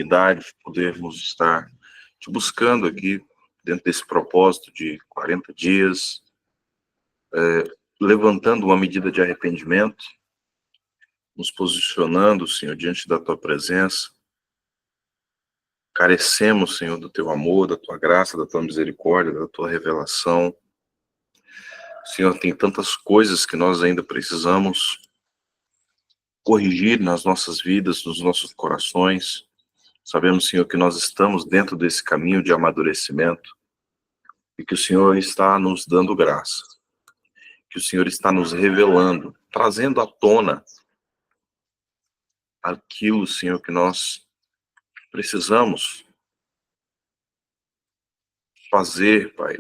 de podermos estar te buscando aqui, dentro desse propósito de 40 dias, levantando uma medida de arrependimento, nos posicionando, Senhor, diante da Tua presença. Carecemos, Senhor, do Teu amor, da Tua graça, da Tua misericórdia, da Tua revelação. Senhor, tem tantas coisas que nós ainda precisamos corrigir nas nossas vidas, nos nossos corações. Sabemos, Senhor, que nós estamos dentro desse caminho de amadurecimento e que o Senhor está nos dando graça, que o Senhor está nos revelando, trazendo à tona aquilo, Senhor, que nós precisamos fazer, Pai,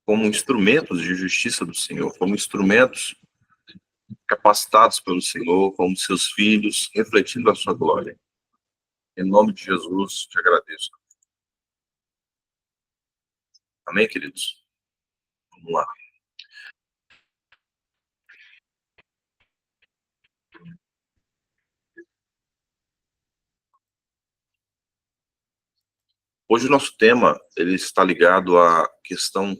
como instrumentos de justiça do Senhor, como instrumentos capacitados pelo Senhor, como seus filhos, refletindo a sua glória. Em nome de Jesus, te agradeço. Amém, queridos? Vamos lá. Hoje o nosso tema, ele está ligado à questão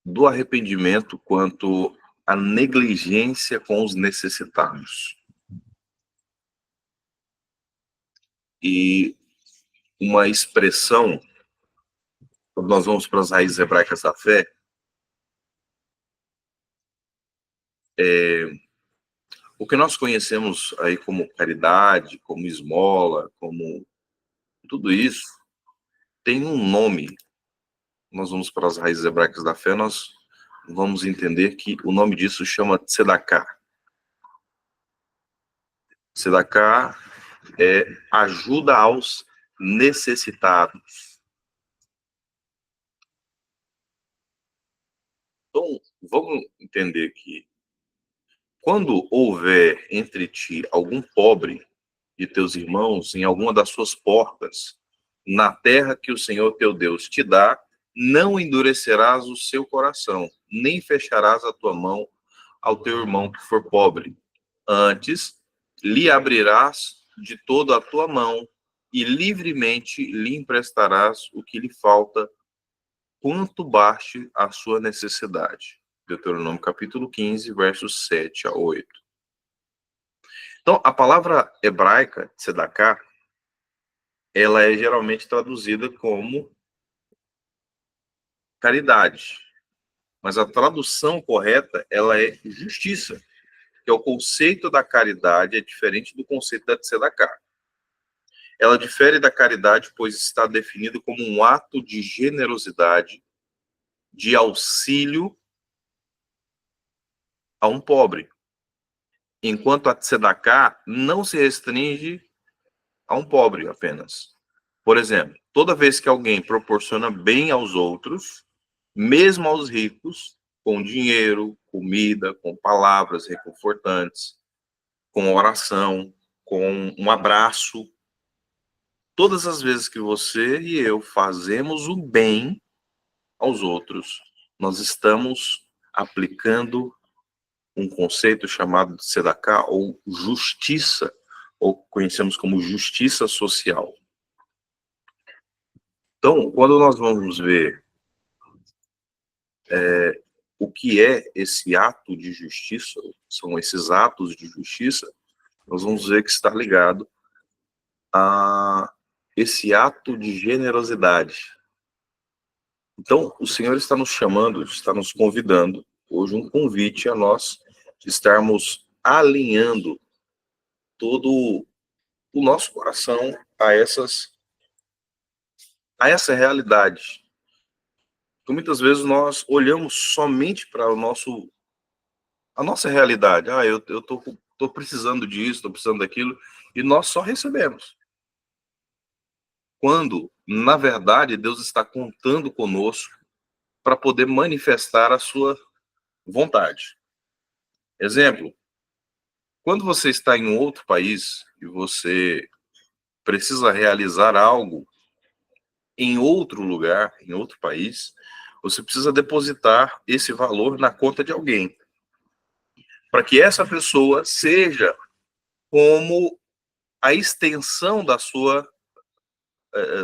do arrependimento quanto à negligência com os necessitados. E uma expressão, quando nós vamos para as raízes hebraicas da fé, o que nós conhecemos aí como caridade, como esmola, como tudo isso, tem um nome. Nós vamos para as raízes hebraicas da fé, nós vamos entender que o nome disso chama tzedakah. Tzedakah é ajuda aos necessitados. Então, vamos entender que quando houver entre ti algum pobre de teus irmãos em alguma das suas portas, na terra que o Senhor teu Deus te dá, não endurecerás o seu coração, nem fecharás a tua mão ao teu irmão que for pobre. Antes, lhe abrirás de toda a tua mão e livremente lhe emprestarás o que lhe falta, quanto baste a sua necessidade. Deuteronômio capítulo 15, versos 7 a 8. Então, a palavra hebraica, tzedakah, ela é geralmente traduzida como caridade. Mas a tradução correta, ela é justiça. Que é o conceito da caridade é diferente do conceito da tzedakah. Ela difere da caridade, pois está definido como um ato de generosidade, de auxílio a um pobre. Enquanto a tzedakah não se restringe a um pobre apenas. Por exemplo, toda vez que alguém proporciona bem aos outros, mesmo aos ricos, com dinheiro, comida, com palavras reconfortantes, com oração, com um abraço, todas as vezes que você e eu fazemos o bem aos outros, nós estamos aplicando um conceito chamado de tzedakah, ou justiça, ou conhecemos como justiça social. Então, quando nós vamos ver o que é esse ato de justiça, são esses atos de justiça, nós vamos ver que está ligado a esse ato de generosidade. Então, o Senhor está nos chamando, está nos convidando, hoje um convite a nós estarmos alinhando todo o nosso coração a essa realidade. Porque muitas vezes nós olhamos somente para a nossa realidade. Eu tô precisando disso, estou precisando daquilo, e nós só recebemos. Quando, na verdade, Deus está contando conosco para poder manifestar a sua vontade. Exemplo, quando você está em um outro país e você precisa realizar algo em outro lugar, em outro país, você precisa depositar esse valor na conta de alguém, para que essa pessoa seja como a extensão da sua,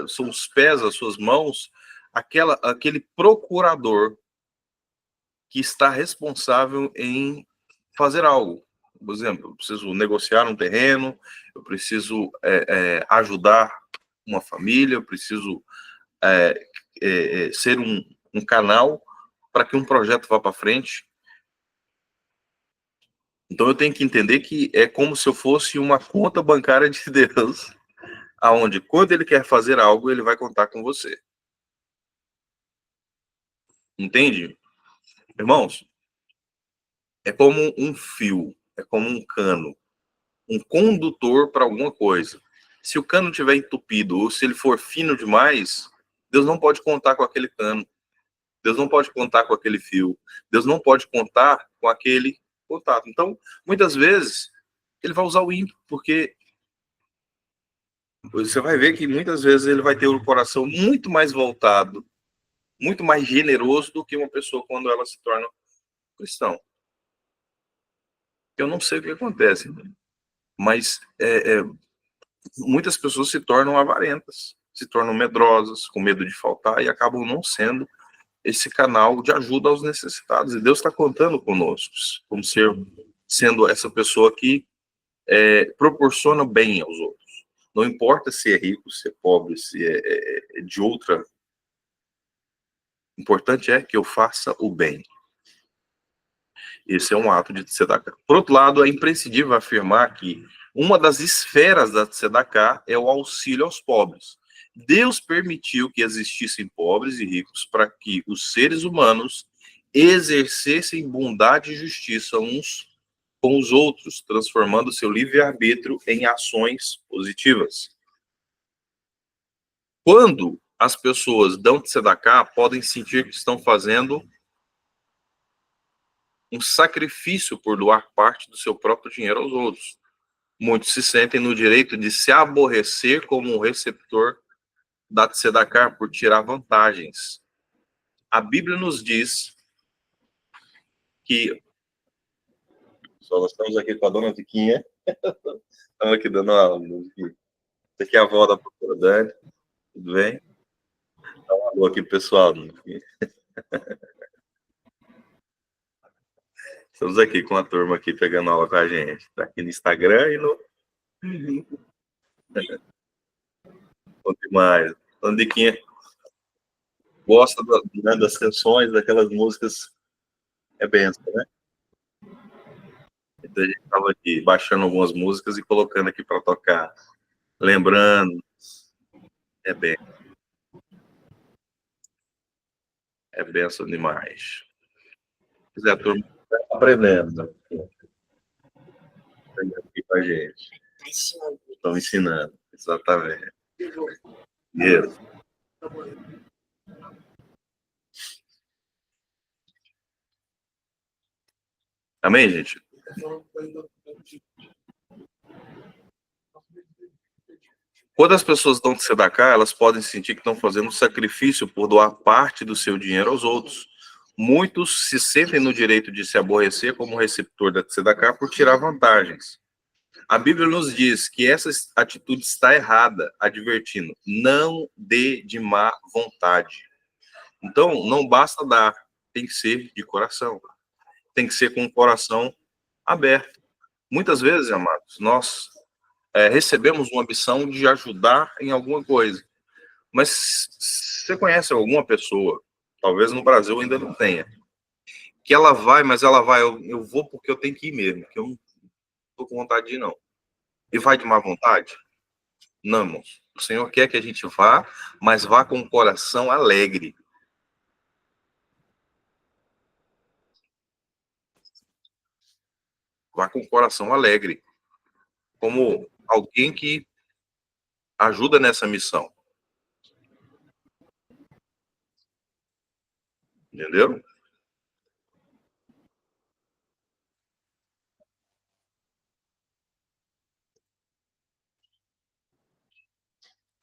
são os pés, as suas mãos, aquele procurador que está responsável em fazer algo. Por exemplo, eu preciso negociar um terreno, eu preciso ajudar uma família, eu preciso ser um canal para que um projeto vá para frente. Então eu tenho que entender que é como se eu fosse uma conta bancária de Deus, aonde quando ele quer fazer algo, ele vai contar com você. Entende? Irmãos, é como um fio, é como um cano, um condutor para alguma coisa. Se o cano estiver entupido ou se ele for fino demais, Deus não pode contar com aquele cano. Deus não pode contar com aquele fio. Deus não pode contar com aquele contato. Então, muitas vezes, ele vai usar o ímpio, porque você vai ver que muitas vezes ele vai ter o coração muito mais voltado, muito mais generoso do que uma pessoa quando ela se torna cristão. Eu não sei o que acontece, mas muitas pessoas se tornam avarentas, se tornam medrosas, com medo de faltar e acabam não sendo esse canal de ajuda aos necessitados. E Deus está contando conosco, como sendo essa pessoa que proporciona bem aos outros. Não importa se é rico, se é pobre, se é de outra. O importante é que eu faça o bem. Esse é um ato de tzedakah. Por outro lado, é imprescindível afirmar que uma das esferas da tzedakah é o auxílio aos pobres. Deus permitiu que existissem pobres e ricos para que os seres humanos exercessem bondade e justiça uns com os outros, transformando seu livre-arbítrio em ações positivas. Quando as pessoas dão tzedakah, podem sentir que estão fazendo um sacrifício por doar parte do seu próprio dinheiro aos outros. Muitos se sentem no direito de se aborrecer como um receptor da tzedakah por tirar vantagens. A Bíblia nos diz que... Só nós estamos aqui com a dona Viquinha. Estamos aqui dando uma aula. Essa aqui é a avó da professora Dani. Tudo bem? Dá uma alô aqui, pessoal. Estamos aqui com a turma aqui pegando aula com a gente. Está aqui no Instagram e no... Bom demais. Dona Viquinha gosta das canções, daquelas músicas, é benção, né? Então a gente estava aqui baixando algumas músicas e colocando aqui para tocar, lembrando, é benção. É benção demais. A turma está aprendendo aqui com a gente. Estão ensinando, exatamente. Isso. Amém, gente? Quando as pessoas dão tzedakah, elas podem sentir que estão fazendo um sacrifício por doar parte do seu dinheiro aos outros. Muitos se sentem no direito de se aborrecer como receptor da tzedakah por tirar vantagens. A Bíblia nos diz que essa atitude está errada, advertindo, não dê de má vontade. Então, não basta dar, tem que ser de coração. Tem que ser com o coração aberto. Muitas vezes, amados, nós recebemos uma missão de ajudar em alguma coisa. Mas você conhece alguma pessoa, talvez no Brasil ainda não tenha, que ela vai, mas ela vai, eu vou porque eu tenho que ir mesmo, que eu não estou com vontade de ir, não. E vai de má vontade? Não, irmãos. O Senhor quer que a gente vá, mas vá com o coração alegre. Vá com o coração alegre. Como alguém que ajuda nessa missão. Entendeu?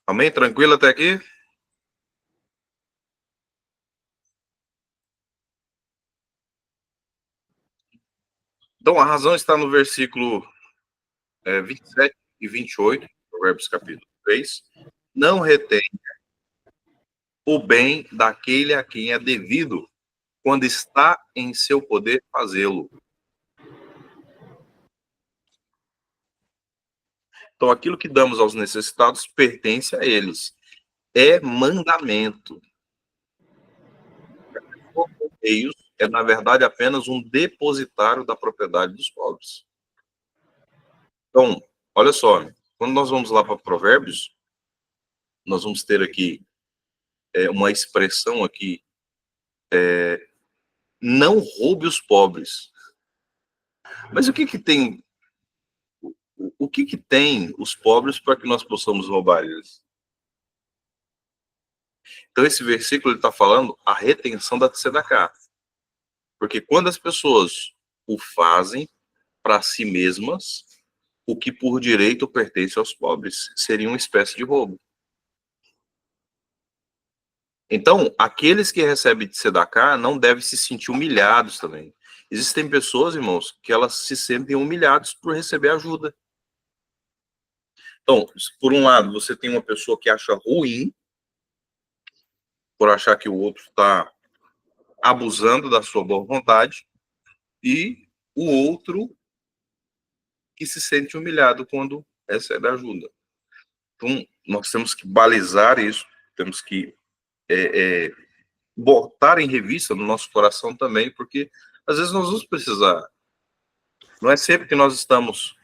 Amém? Tranquilo até aqui? Então, a razão está no versículo 27 e 28. Provérbios capítulo 3, não retém o bem daquele a quem é devido, quando está em seu poder fazê-lo. Então, aquilo que damos aos necessitados pertence a eles. É mandamento. Os Correios é, na verdade, apenas um depositário da propriedade dos pobres. Então, olha só, quando nós vamos lá para Provérbios, nós vamos ter aqui uma expressão aqui, não roube os pobres. Mas o que que tem, o que que tem os pobres para que nós possamos roubar eles? Então, esse versículo está falando a retenção da tzedakah. Porque quando as pessoas o fazem para si mesmas, o que por direito pertence aos pobres seria uma espécie de roubo. Então, aqueles que recebem tzedakah não devem se sentir humilhados também. Existem pessoas, irmãos, que elas se sentem humilhadas por receber ajuda. Então, por um lado, você tem uma pessoa que acha ruim, por achar que o outro está abusando da sua boa vontade, e o outro que se sente humilhado quando recebe ajuda. Então, nós temos que balizar isso, temos que botar em revista no nosso coração também, porque às vezes nós vamos precisar. Não é sempre que nós estamos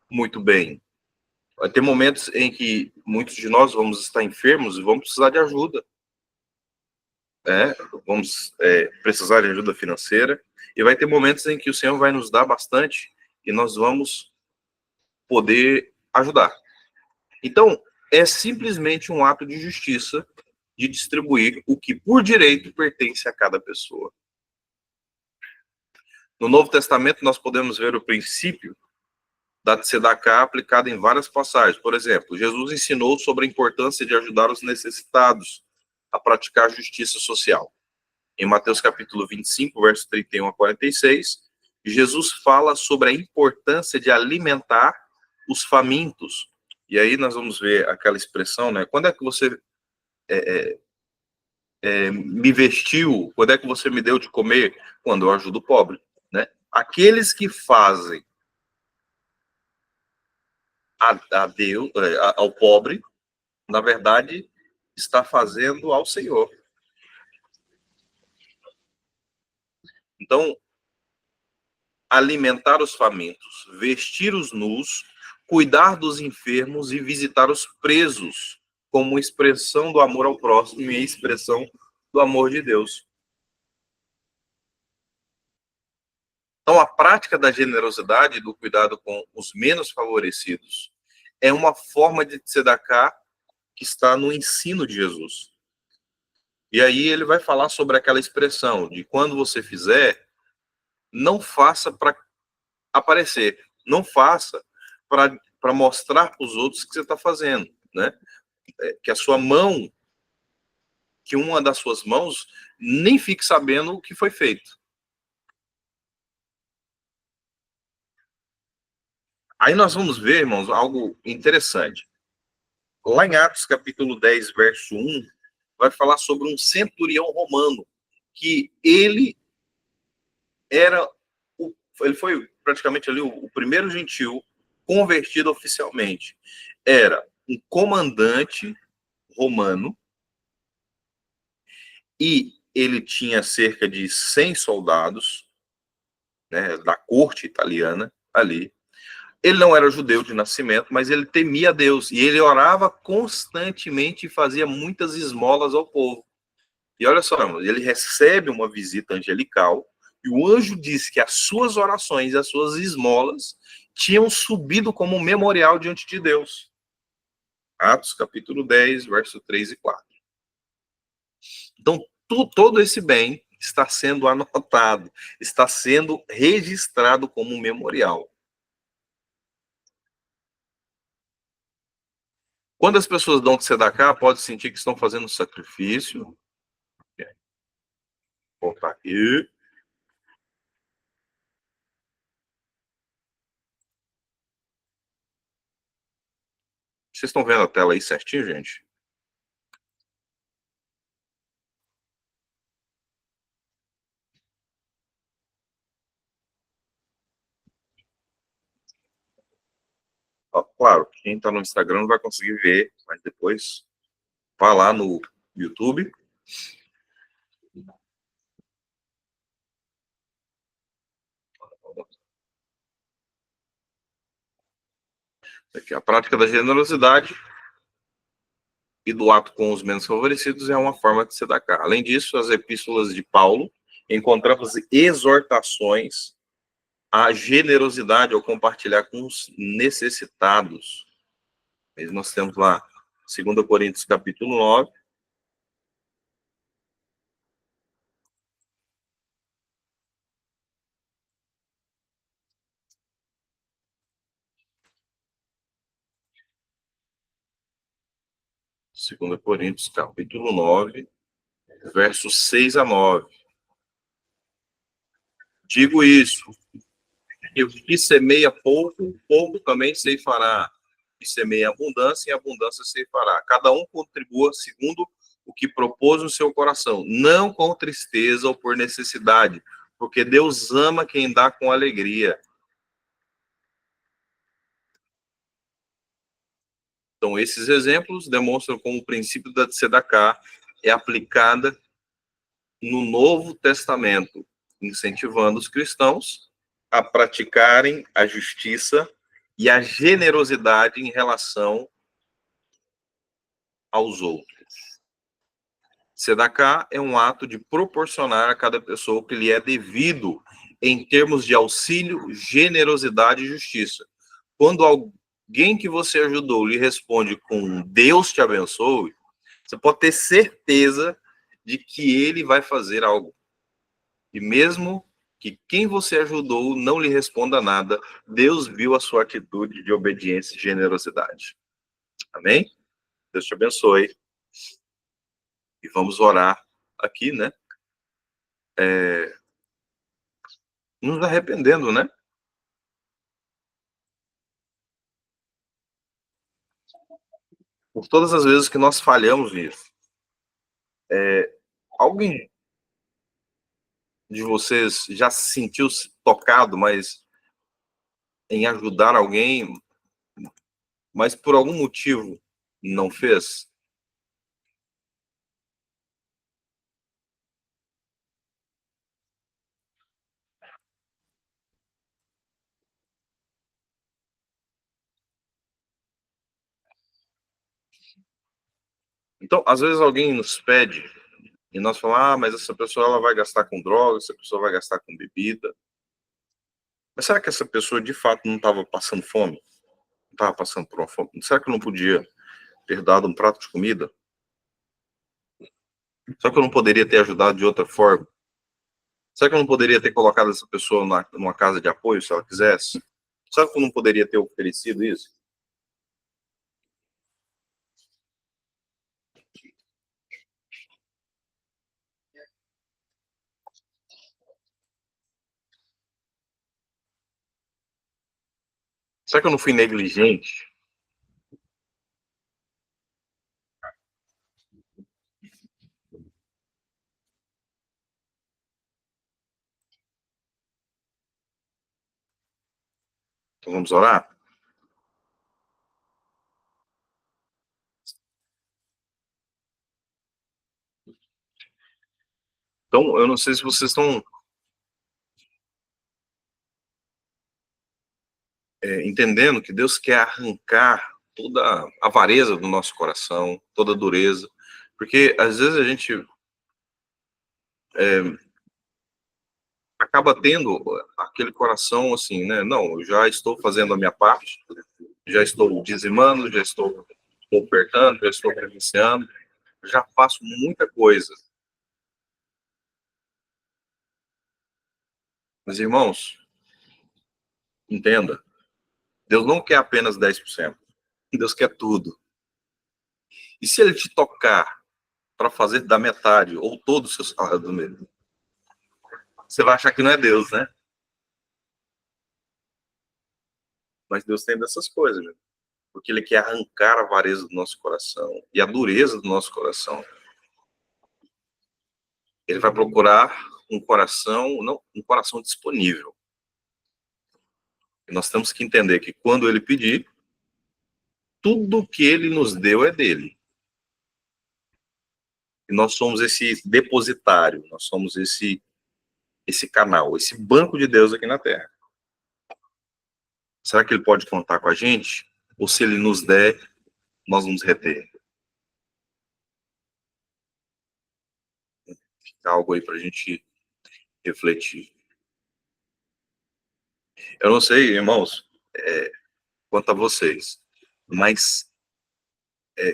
muito bem. Vai ter momentos em que muitos de nós vamos estar enfermos e vamos precisar de ajuda. Vamos precisar de ajuda financeira. E vai ter momentos em que o Senhor vai nos dar bastante e nós vamos poder ajudar. Então, é simplesmente um ato de justiça de distribuir o que por direito pertence a cada pessoa. No Novo Testamento, nós podemos ver o princípio da tzedakah aplicado em várias passagens. Por exemplo, Jesus ensinou sobre a importância de ajudar os necessitados a praticar justiça social. Em Mateus capítulo 25, verso 31 a 46, Jesus fala sobre a importância de alimentar os famintos. E aí nós vamos ver aquela expressão, né? Quando é que você me vestiu? Quando é que você me deu de comer? Quando eu ajudo o pobre, né? Aqueles que fazem a Deus, ao pobre, na verdade, está fazendo ao Senhor. Então, alimentar os famintos, vestir os nus, cuidar dos enfermos e visitar os presos, como expressão do amor ao próximo e expressão do amor de Deus. Então, a prática da generosidade e do cuidado com os menos favorecidos é uma forma de tzedakah que está no ensino de Jesus. E aí ele vai falar sobre aquela expressão de quando você fizer, não faça para aparecer, não faça para mostrar para os outros que você está fazendo, né? Que a sua mão, que uma das suas mãos nem fique sabendo o que foi feito. Aí nós vamos ver, irmãos, algo interessante. Lá em Atos capítulo 10, verso 1, vai falar sobre um centurião romano, que era ele foi praticamente ali o primeiro gentil convertido oficialmente. Era um comandante romano e ele tinha cerca de 100 soldados, né, da corte italiana ali. Ele não era judeu de nascimento, mas ele temia Deus e ele orava constantemente e fazia muitas esmolas ao povo. E olha só, ele recebe uma visita angelical e o anjo diz que as suas orações e as suas esmolas tinham subido como um memorial diante de Deus. Atos capítulo 10, verso 3 e 4. Então, todo esse bem está sendo anotado, está sendo registrado como um memorial. Quando as pessoas dão tzedakah, pode sentir que estão fazendo sacrifício. Vou voltar aqui. Vocês estão vendo a tela aí certinho, gente? Ó, claro, quem está no Instagram não vai conseguir ver, mas depois vá lá no YouTube. Aqui, a prática da generosidade e do ato com os menos favorecidos é uma forma de se dar cá. Além disso, as epístolas de Paulo encontramos exortações à generosidade ao compartilhar com os necessitados. Nós temos lá 2 Coríntios capítulo 9. Segunda Coríntios capítulo 9, versos 6 a 9. Digo isso, e o que semeia pouco, pouco também ceifará. E semeia abundância, e abundância ceifará. Cada um contribua segundo o que propôs no seu coração, não com tristeza ou por necessidade, porque Deus ama quem dá com alegria. Então, esses exemplos demonstram como o princípio da Tzedakah é aplicada no Novo Testamento, incentivando os cristãos a praticarem a justiça e a generosidade em relação aos outros. Tzedakah é um ato de proporcionar a cada pessoa o que lhe é devido em termos de auxílio, generosidade e justiça. Quando alguém que você ajudou lhe responde com Deus te abençoe, você pode ter certeza de que ele vai fazer algo. E mesmo que quem você ajudou não lhe responda nada, Deus viu a sua atitude de obediência e generosidade. Amém? Deus te abençoe. E vamos orar aqui, né? Nos arrependendo, né? Por todas as vezes que nós falhamos nisso. Alguém de vocês já se sentiu tocado, mas em ajudar alguém, mas por algum motivo não fez? Então, às vezes alguém nos pede e nós falamos, mas essa pessoa ela vai gastar com drogas, essa pessoa vai gastar com bebida. Mas será que essa pessoa de fato não estava passando fome? Não estava passando por uma fome? Será que eu não podia ter dado um prato de comida? Será que eu não poderia ter ajudado de outra forma? Será que eu não poderia ter colocado essa pessoa numa casa de apoio, se ela quisesse? Será que eu não poderia ter oferecido isso? Será que eu não fui negligente? Então vamos orar? Então, eu não sei se vocês estão entendendo que Deus quer arrancar toda a avareza do nosso coração, toda a dureza, porque às vezes a gente acaba tendo aquele coração assim, né? Não, eu já estou fazendo a minha parte, já estou dizimando, já estou ofertando, já estou credenciando, já faço muita coisa. Mas, irmãos, entenda, Deus não quer apenas 10%. Deus quer tudo. E se ele te tocar para fazer da metade ou todo o seu salário do mês, você vai achar que não é Deus, né? Mas Deus tem dessas coisas, né? porque ele quer arrancar a avareza do nosso coração e a dureza do nosso coração. Ele vai procurar um coração, não, um coração disponível. E nós temos que entender que quando ele pedir, tudo que ele nos deu é dele. E nós somos esse depositário, nós somos esse canal, esse banco de Deus aqui na Terra. Será que ele pode contar com a gente? Ou se ele nos der, nós vamos reter? Fica algo aí para a gente refletir. Eu não sei, irmãos, quanto a vocês, mas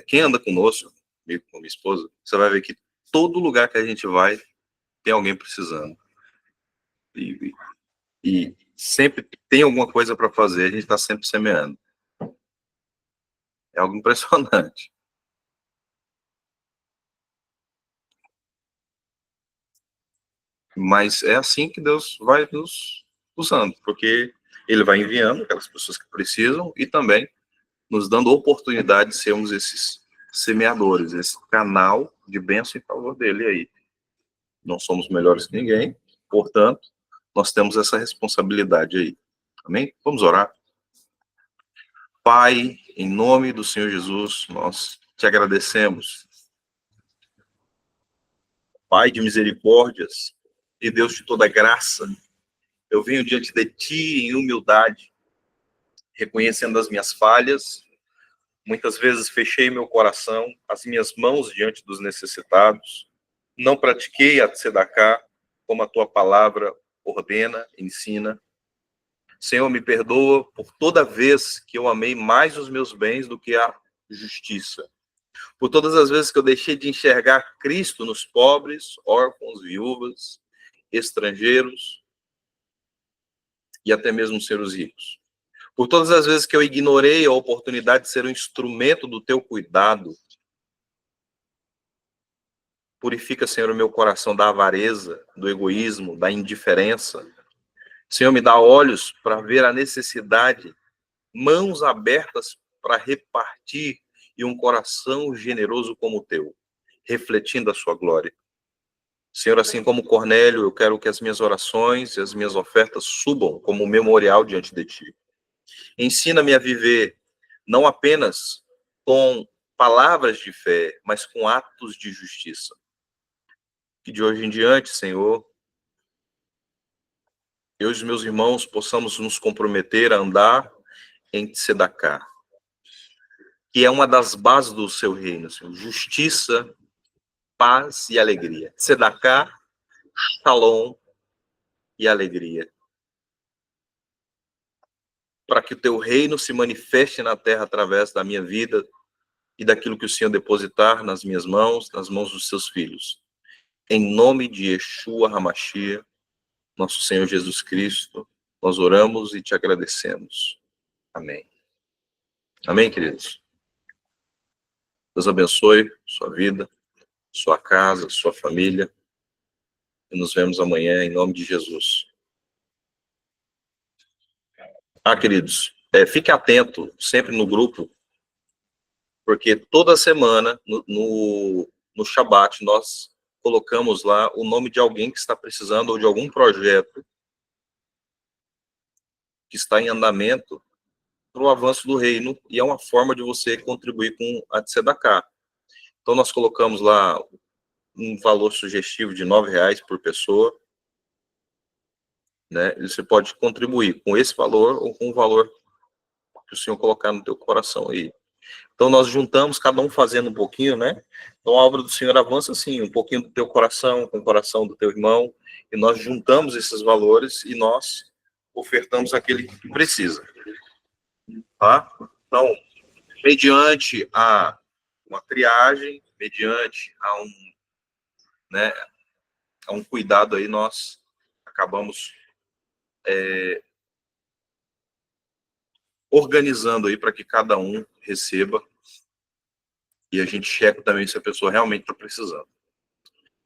quem anda conosco, comigo, com minha esposa, você vai ver que todo lugar que a gente vai, tem alguém precisando. E sempre tem alguma coisa para fazer, a gente está sempre semeando. É algo impressionante. Mas é assim que Deus vai nos usando, porque ele vai enviando aquelas pessoas que precisam e também nos dando oportunidade de sermos esses semeadores, esse canal de bênção em favor dele aí. Não somos melhores que ninguém, portanto, nós temos essa responsabilidade aí. Amém? Vamos orar. Pai, em nome do Senhor Jesus, nós te agradecemos. Pai de misericórdias e Deus de toda graça, eu venho diante de ti em humildade, reconhecendo as minhas falhas. Muitas vezes fechei meu coração, as minhas mãos diante dos necessitados. Não pratiquei a tzedaká como a tua palavra ordena, ensina. Senhor, me perdoa por toda vez que eu amei mais os meus bens do que a justiça. Por todas as vezes que eu deixei de enxergar Cristo nos pobres, órfãos, viúvas, estrangeiros e até mesmo ser os ricos. Por todas as vezes que eu ignorei a oportunidade de ser um instrumento do teu cuidado. Purifica, Senhor, o meu coração da avareza, do egoísmo, da indiferença. Senhor, me dá olhos para ver a necessidade, mãos abertas para repartir e um coração generoso como o teu, refletindo a sua glória. Senhor, assim como Cornélio, eu quero que as minhas orações e as minhas ofertas subam como um memorial diante de ti. Ensina-me a viver não apenas com palavras de fé, mas com atos de justiça. Que de hoje em diante, Senhor, eu e os meus irmãos possamos nos comprometer a andar em tzedaká, que é uma das bases do seu reino, Senhor. Justiça, paz e alegria. Tzedaká, shalom e alegria. Para que o teu reino se manifeste na terra através da minha vida e daquilo que o Senhor depositar nas minhas mãos, nas mãos dos seus filhos. Em nome de Yeshua HaMashiach, nosso Senhor Jesus Cristo, nós oramos e te agradecemos. Amém. Amém, queridos? Deus abençoe sua vida, sua casa, sua família. E nos vemos amanhã em nome de Jesus. Queridos, fique atento sempre no grupo, porque toda semana, no Shabat, nós colocamos lá o nome de alguém que está precisando ou de algum projeto que está em andamento para o avanço do reino, e é uma forma de você contribuir com a tzedaká. Então, nós colocamos lá um valor sugestivo de R$9 por pessoa, né? E você pode contribuir com esse valor ou com o valor que o Senhor colocar no teu coração aí. Então, nós juntamos, cada um fazendo um pouquinho, né? Então, a obra do Senhor avança assim, um pouquinho do teu coração, com o coração do teu irmão, e nós juntamos esses valores e nós ofertamos aquele que precisa. Tá? Então, mediante uma triagem, mediante a um cuidado aí, nós acabamos organizando aí para que cada um receba e a gente checa também se a pessoa realmente está precisando.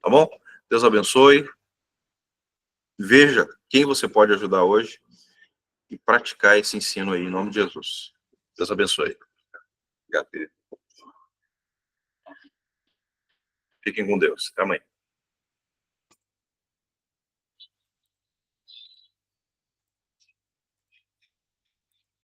Tá bom? Deus abençoe. Veja quem você pode ajudar hoje e praticar esse ensino aí em nome de Jesus. Deus abençoe. Obrigado, querido. Fiquem com Deus. Até amanhã.